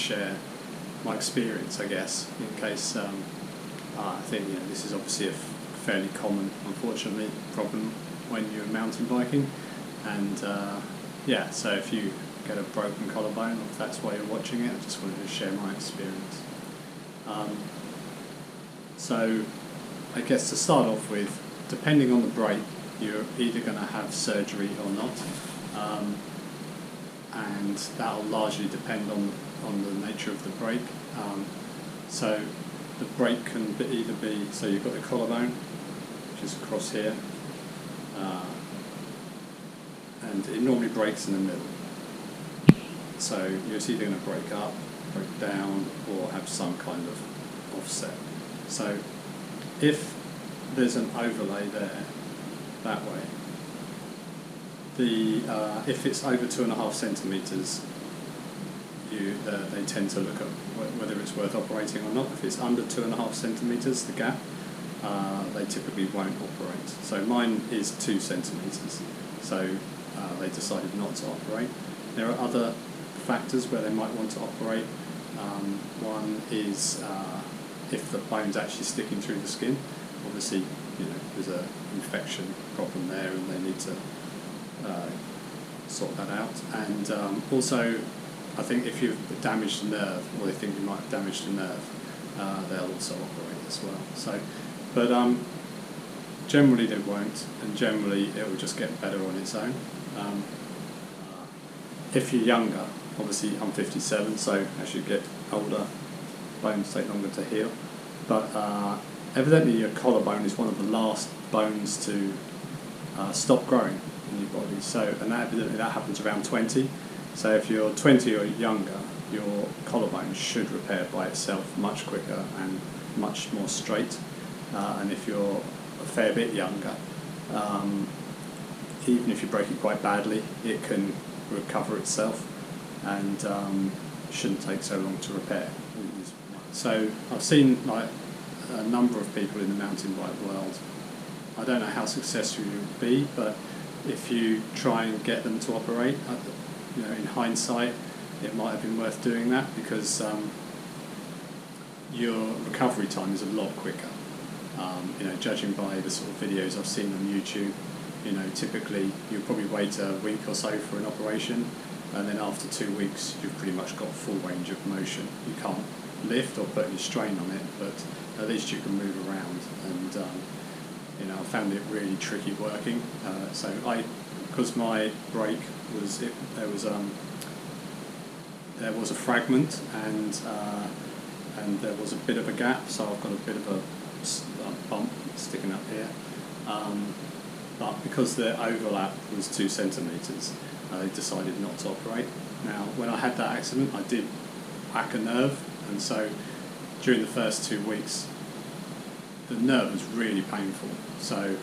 share my experience, I guess, in case I think this is obviously a fairly common, unfortunately, problem when you're mountain biking, and so if you get a broken collarbone, if that's why you're watching it, I just wanted to share my experience. So I guess to start off with, depending on the break, you're either going to have surgery or not, and that will largely depend on the nature of the break. So the break can either be, so you've got the collarbone, which is across here, and it normally breaks in the middle. So you're either going to break up, break down, or have some kind of offset. So if there's an overlay there, that way, if it's over 2.5 centimetres, they tend to look at whether it's worth operating or not. If it's under 2.5 centimetres, the gap, they typically won't operate. So mine is 2 centimetres, so they decided not to operate. There are other factors where they might want to operate. One is if the bone's actually sticking through the skin. Obviously, there's an infection problem there, and they need to sort that out. And also, I think if you've damaged a nerve, or they think you might have damaged a nerve, they'll also operate as well. So, but generally they won't, and generally it will just get better on its own. If you're younger, obviously I'm 57, so as you get older, bones take longer to heal. But evidently your collarbone is one of the last bones to stop growing in your body. So, and evidently that happens around 20. So if you're 20 or younger, your collarbone should repair by itself much quicker and much more straight. And if you're a fair bit younger, even if you break it quite badly, it can recover itself, and shouldn't take so long to repair. So I've seen a number of people in the mountain bike world. I don't know how successful you'll be, but if you try and get them to operate, in hindsight, it might have been worth doing that, because your recovery time is a lot quicker. Judging by the sort of videos I've seen on YouTube, typically you'll probably wait a week or so for an operation, and then after 2 weeks you've pretty much got full range of motion. You can't lift or put any strain on it, but at least you can move around. And I found it really tricky working. Because my break was there was a fragment, and there was a bit of a gap, so I've got a bit of a bump sticking up here. But because the overlap was 2 centimetres, I decided not to operate. Now, when I had that accident, I did whack a nerve, and so during the first 2 weeks, the nerve was really painful. So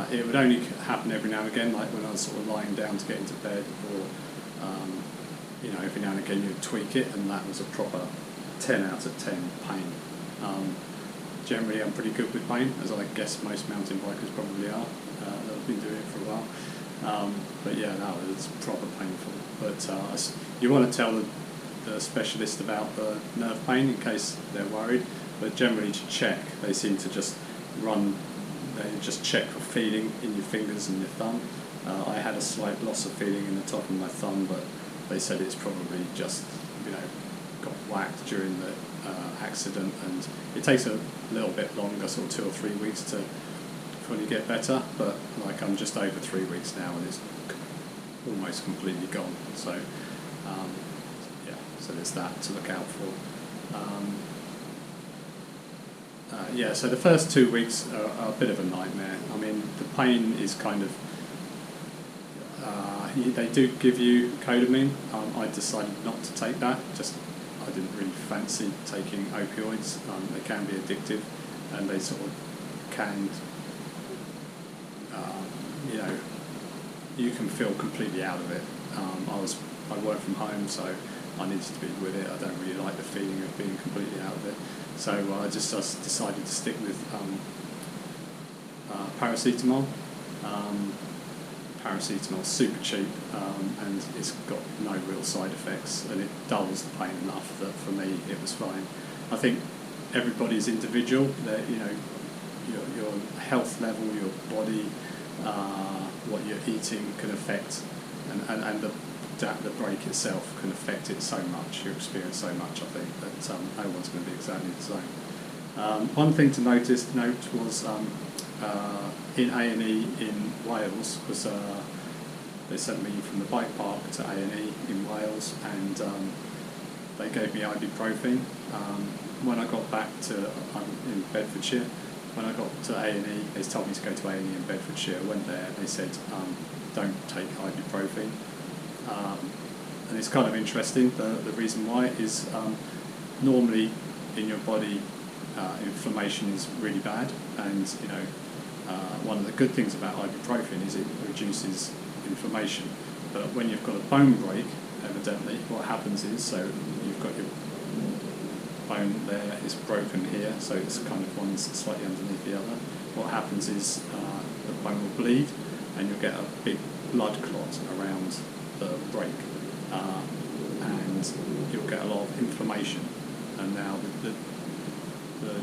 it would only happen every now and again, like when I was sort of lying down to get into bed, or every now and again you'd tweak it, and that was a proper 10 out of 10 pain. Generally I'm pretty good with pain, as I guess most mountain bikers probably are, that have been doing it for a while. But yeah, no, it's proper painful. But you want to tell the specialist about the nerve pain in case they're worried, but generally to check, they seem to just check for feeling in your fingers and your thumb. I had a slight loss of feeling in the top of my thumb, but they said it's probably just got whacked during the accident, and it takes a little bit longer, sort of 2 or 3 weeks to fully get better, but I'm just over 3 weeks now, and it's almost completely gone. So so there's that to look out for. So the first 2 weeks are a bit of a nightmare. I mean, the pain is kind of they do give you codeamine. I decided not to take that. I didn't really fancy taking opioids. They can be addictive, and they sort of can, you can feel completely out of it. I work from home, so I needed to be with it. I don't really like the feeling of being completely out of it. So I just decided to stick with paracetamol. paracetamol, super cheap, and it's got no real side effects, and it dulls the pain enough that for me it was fine. I think everybody's individual. That, you know, your health level, your body, what you're eating can affect, and the break itself can affect it so much. You experience so much. I think that no one's going to be exactly the same. One thing to note was in A&E in Wales, because they sent me from the bike park to A&E in Wales, and they gave me ibuprofen. When I got back I'm in Bedfordshire. When I got to A&E, they told me to go to A&E in Bedfordshire. I went there, they said, don't take ibuprofen. And it's kind of interesting. The reason why is normally in your body inflammation is really bad, and you know, one of the good things about ibuprofen is it reduces inflammation. But when you've got a bone break, evidently, what happens is, so you've got your bone there is broken here, so it's kind of one's slightly underneath the other. What happens is the bone will bleed, and you'll get a big blood clot around the break, and you'll get a lot of inflammation. And now the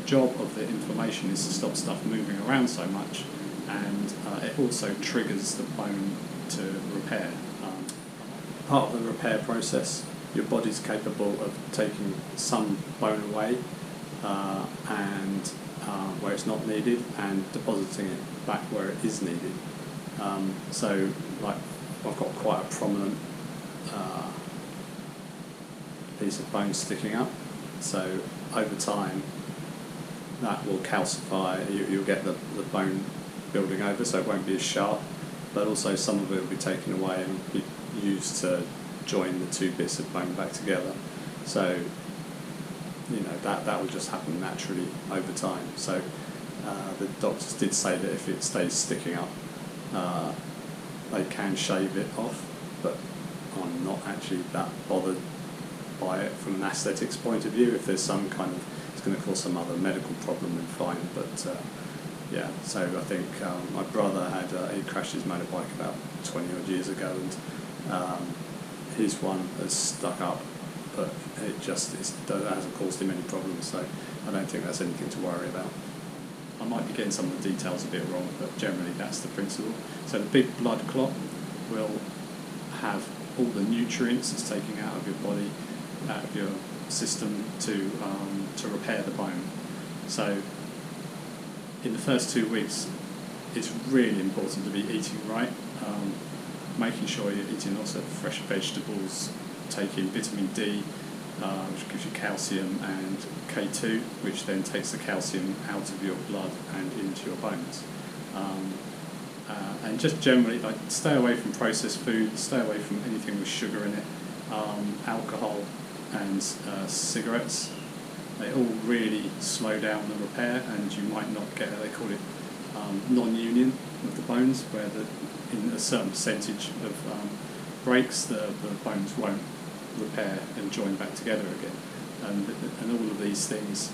job of the inflammation is to stop stuff moving around so much, and it also triggers the bone to repair. Part of the repair process, your body's capable of taking some bone away and where it's not needed, and depositing it back where it is needed. So, like, I've got quite a prominent piece of bone sticking up, so over time that will calcify. You'll get the bone building over, so it won't be as sharp, but also some of it will be taken away and be used to join the two bits of bone back together. So, you know, that will just happen naturally over time. So the doctors did say that if it stays sticking up, they can shave it off, but I'm not actually that bothered by it from an aesthetics point of view. If there's some kind of, it's going to cause some other medical problem, then fine. But yeah, so I think my brother he crashed his motorbike about 20 odd years ago, and his one has stuck up, but it hasn't caused him any problems, so I don't think that's anything to worry about. I might be getting some of the details a bit wrong, but generally that's the principle. So the big blood clot will have all the nutrients it's taking out of your body, out of your system to repair the bone. So in the first 2 weeks, it's really important to be eating right, making sure you're eating lots of fresh vegetables, taking vitamin D, which gives you calcium, and K2, which then takes the calcium out of your blood and into your bones. And just generally, like, stay away from processed food, stay away from anything with sugar in it, alcohol and cigarettes. They all really slow down the repair, and you might not get, they call it non-union of the bones, where in a certain percentage of breaks, the bones won't repair and join back together again. And all of these things,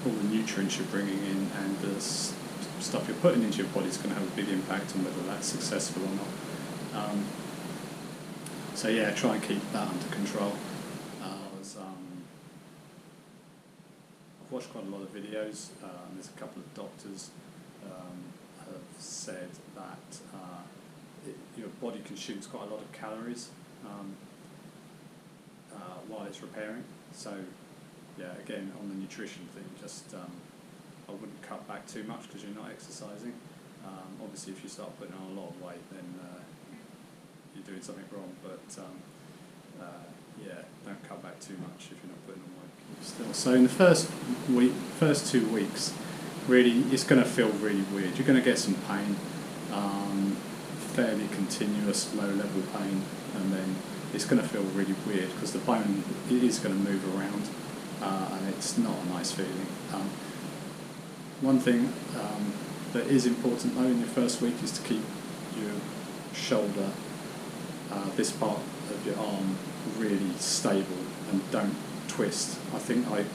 all the nutrients you're bringing in and the stuff you're putting into your body is going to have a big impact on whether that's successful or not. So yeah, try and keep that under control. I've watched quite a lot of videos, and there's a couple of doctors have said that your body consumes quite a lot of calories while it's repairing. So yeah, again, on the nutrition thing, just I wouldn't cut back too much because you're not exercising. Obviously, if you start putting on a lot of weight, then you're doing something wrong. But yeah, don't cut back too much if you're not putting on weight. Still, so in the first 2 weeks, really, it's going to feel really weird. You're going to get some pain, fairly continuous low-level pain, and then it's going to feel really weird because the bone is going to move around, and it's not a nice feeling. One thing that is important though in your first week is to keep your shoulder, this part of your arm, really stable and don't twist. I think I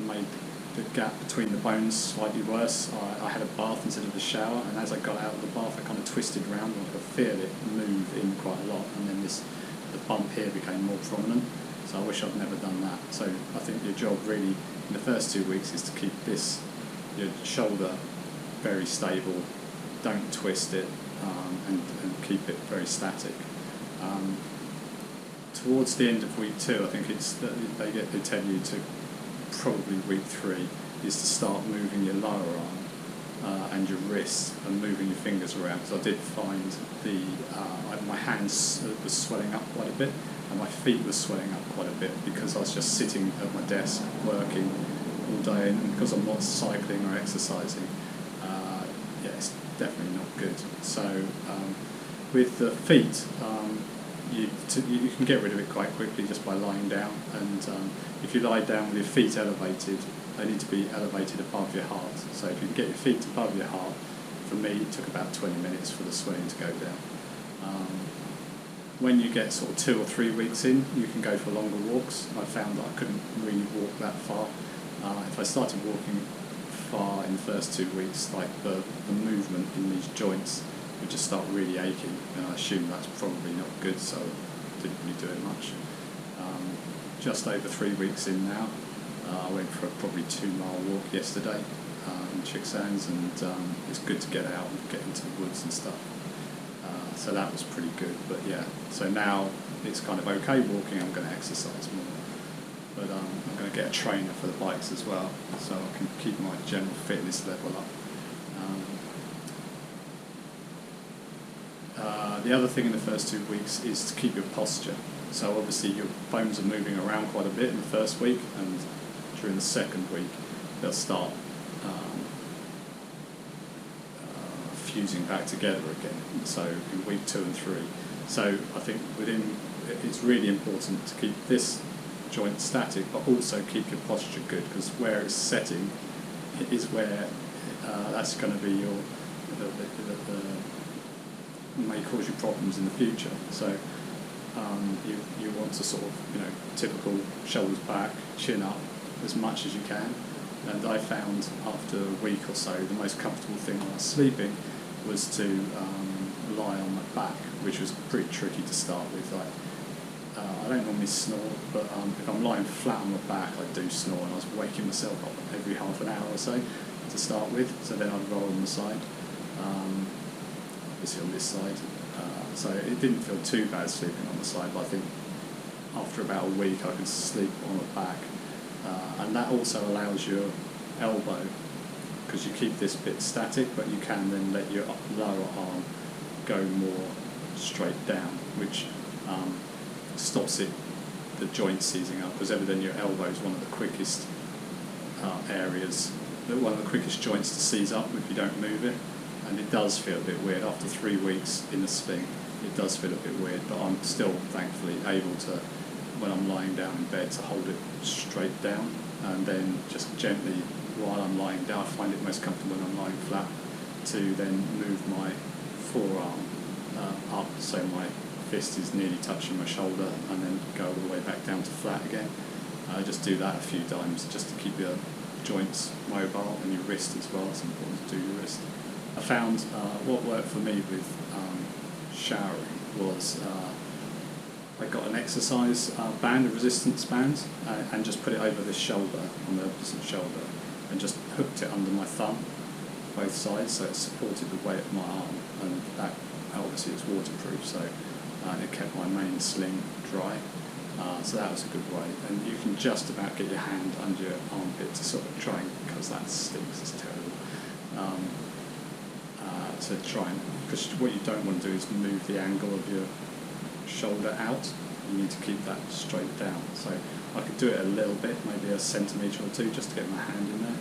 made the gap between the bones slightly worse. I had a bath instead of a shower, and as I got out of the bath, I kind of twisted around and I could feel it move in quite a lot, and then the bump here became more prominent. So I wish I'd never done that. So I think your job really in the first 2 weeks is to keep your shoulder very stable, don't twist it, and keep it very static. Towards the end of week 2, I think they tell you to probably week 3 is to start moving your lower arm and your wrist and moving your fingers around. Because I did find my hands was swelling up quite a bit, and my feet were swelling up quite a bit because I was just sitting at my desk working all day, and because I'm not cycling or exercising, it's definitely not good. So with the feet, you can get rid of it quite quickly just by lying down, and if you lie down with your feet elevated, they need to be elevated above your heart. So if you can get your feet above your heart, for me it took about 20 minutes for the swelling to go down. When you get sort of 2 or 3 weeks in, you can go for longer walks. I found that I couldn't really walk that far. If I started walking far in the first 2 weeks, like the movement in these joints would just start really aching, and I assume that's probably not good, so I didn't really do it much. Just over 3 weeks in now, I went for a probably 2-mile walk yesterday in Chicksands, and it's good to get out and get into the woods and stuff. So that was pretty good, but yeah, so now it's kind of okay walking. I'm going to exercise more, but I'm going to get a trainer for the bikes as well, so I can keep my general fitness level up. The other thing in the first 2 weeks is to keep your posture. So obviously your bones are moving around quite a bit in the first week, and during the second week they'll start fusing back together again. So in week 2 and 3. So I think it's really important to keep this joint static, but also keep your posture good, because where it's setting is where that's going to be may cause you problems in the future. So you want to sort of, typical shoulders back, chin up as much as you can. And I found after a week or so, the most comfortable thing when I was sleeping was to lie on my back, which was pretty tricky to start with. I don't normally snore, but if I'm lying flat on my back, I do snore, and I was waking myself up every half an hour or so to start with. So then I'd roll on the side, obviously on this side. So it didn't feel too bad sleeping on the side, but I think after about a week I could sleep on the back. And that also allows your elbow, because you keep this bit static, but you can then let your lower arm go more straight down, which stops the joint seizing up, because evidently your elbow is one of the quickest one of the quickest joints to seize up if you don't move it. And it does feel a bit weird after 3 weeks in the sling. It does feel a bit weird, but I'm still thankfully able to, when I'm lying down in bed, to hold it straight down, and then just gently while I'm lying down. I find it most comfortable when I'm lying flat to then move my forearm up so my fist is nearly touching my shoulder, and then go all the way back down to flat again. Just do that a few times just to keep your joints mobile, and your wrist as well. It's important to do your wrist. I found what worked for me with showering was I got an exercise band, a resistance band, and just put it over this shoulder, on the opposite shoulder, and just hooked it under my thumb, both sides, so it supported the weight of my arm, and that obviously it's waterproof, so it kept my main sling dry. So that was a good way, and you can just about get your hand under your armpit to sort of try and, because that stinks, it's terrible. To try and, because what you don't want to do is move the angle of your shoulder out. You need to keep that straight down. So I could do it a little bit, maybe a centimetre or 2, just to get my hand in there.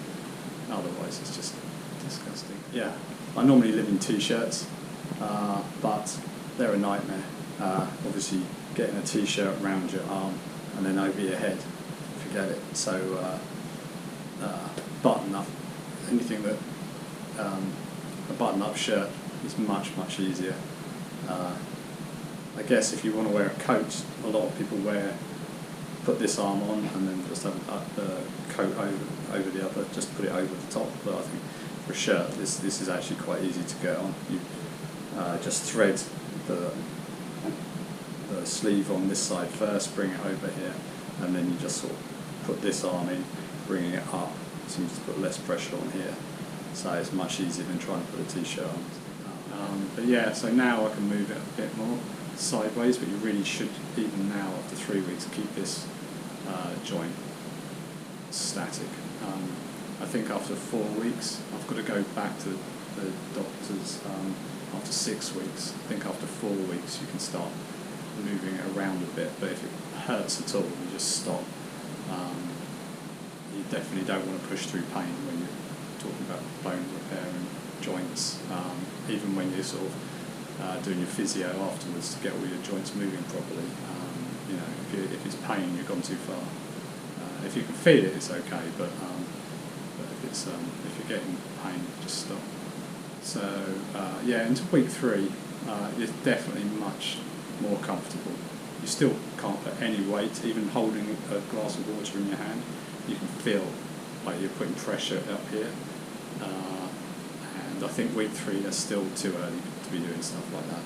Otherwise it's just disgusting. Yeah, I normally live in t-shirts, but they're a nightmare. Obviously getting a t-shirt around your arm and then over your head, forget it. So button up, anything that a button-up shirt is much easier. I guess if you want to wear a coat, a lot of people put this arm on and then just have the coat over the other, just put it over the top. But I think for a shirt, this is actually quite easy to get on. You just thread the sleeve on this side first, bring it over here, and then you just sort of put this arm in, bringing it up, so you just put less pressure on here. So it's much easier than trying to put a t-shirt on. But yeah, so now I can move it a bit more sideways, but you really should, even now after 3 weeks, keep this joint static. I think after 4 weeks, I've got to go back to the doctors after 6 weeks. I think after 4 weeks you can start moving it around a bit, but if it hurts at all, you just stop. You definitely don't want to push through pain when you're talking about bone repair and joints, even when you're sort of doing your physio afterwards to get all your joints moving properly. You know, if it's pain, you've gone too far. If you can feel it, it's okay, but if you're getting pain, just stop. So yeah, into week 3, it's definitely much more comfortable. You still can't put any weight, even holding a glass of water in your hand. You can feel like you're putting pressure up here. And I think week 3, that's still too early to be doing stuff like that.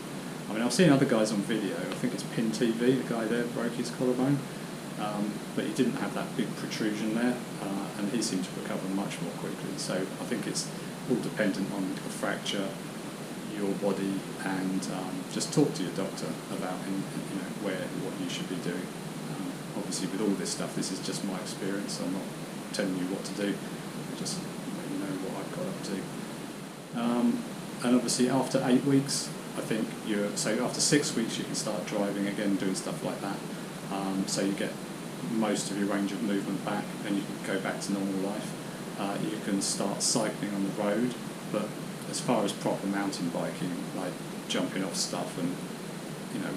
I mean, I've seen other guys on video. I think it's Pin TV, the guy there broke his collarbone, but he didn't have that big protrusion there, and he seemed to recover much more quickly. So I think it's all dependent on the fracture, your body, and just talk to your doctor about what you should be doing. Obviously, with all this stuff, this is just my experience. I'm not telling you what to do. I just let you know what I've got up to. And obviously, after 8 weeks, I think so after 6 weeks, you can start driving again, doing stuff like that. So you get most of your range of movement back, and you can go back to normal life. You can start cycling on the road, but as far as proper mountain biking, like jumping off stuff and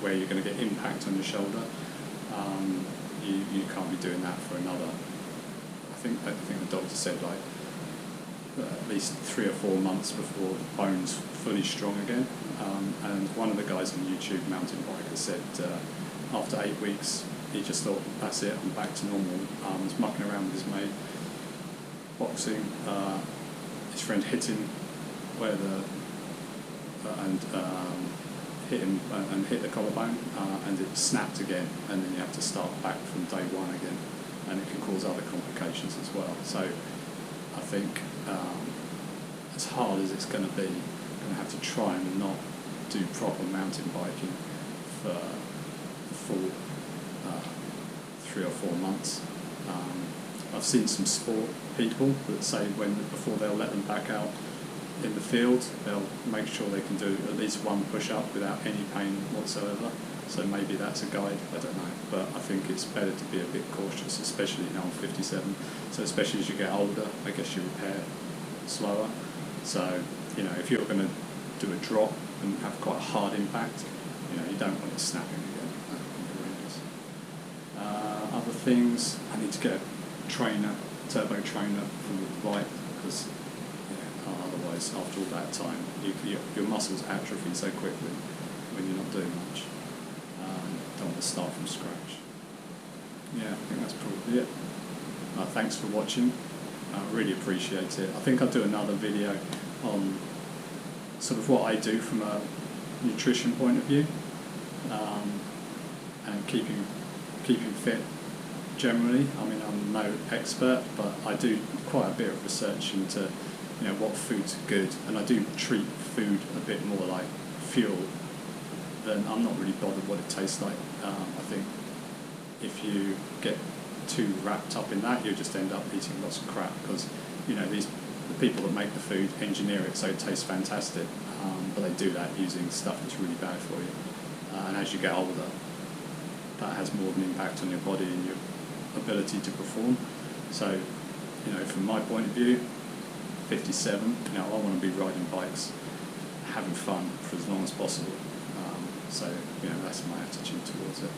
where you're going to get impact on your shoulder, you can't be doing that for another. I think the doctor said like at least 3 or 4 months before the bone's fully strong again. And one of the guys on YouTube, mountain biker, said after 8 weeks he just thought, that's it, I'm back to normal. Was mucking around with his mate, boxing. His friend hit him hit the collarbone, and it snapped again, and then you have to start back from day 1 again, and it can cause other complications as well. So I think as hard as it's going to be, you're going to have to try and not do proper mountain biking for the full 3 or 4 months. I've seen some sport people that say before they'll let them back out in the field, they'll make sure they can do at least 1 push-up without any pain whatsoever. So maybe that's a guide, I don't know. But I think it's better to be a bit cautious, especially now I'm 57. So especially as you get older, I guess you repair slower. So, if you're going to do a drop and have quite a hard impact, you don't want it snapping again. That would be horrendous. Other things, I need to get a turbo trainer for the bike, because otherwise, after all that time, your muscles atrophy so quickly when you're not doing much. Don't want to start from scratch. Yeah, I think that's probably it. Thanks for watching. I really appreciate it. I think I'll do another video on sort of what I do from a nutrition point of view, and keeping fit generally. I mean, I'm no expert, but I do quite a bit of research into what foods are good, and I do treat food a bit more like fuel than I'm not really bothered what it tastes like. I think if you get too wrapped up in that, you'll just end up eating lots of crap, because the people that make the food engineer it so it tastes fantastic, but they do that using stuff that's really bad for you. And as you get older, that has more of an impact on your body and your ability to perform. So, from my point of view, 57, I want to be riding bikes, having fun for as long as possible. So, that's my attitude towards it.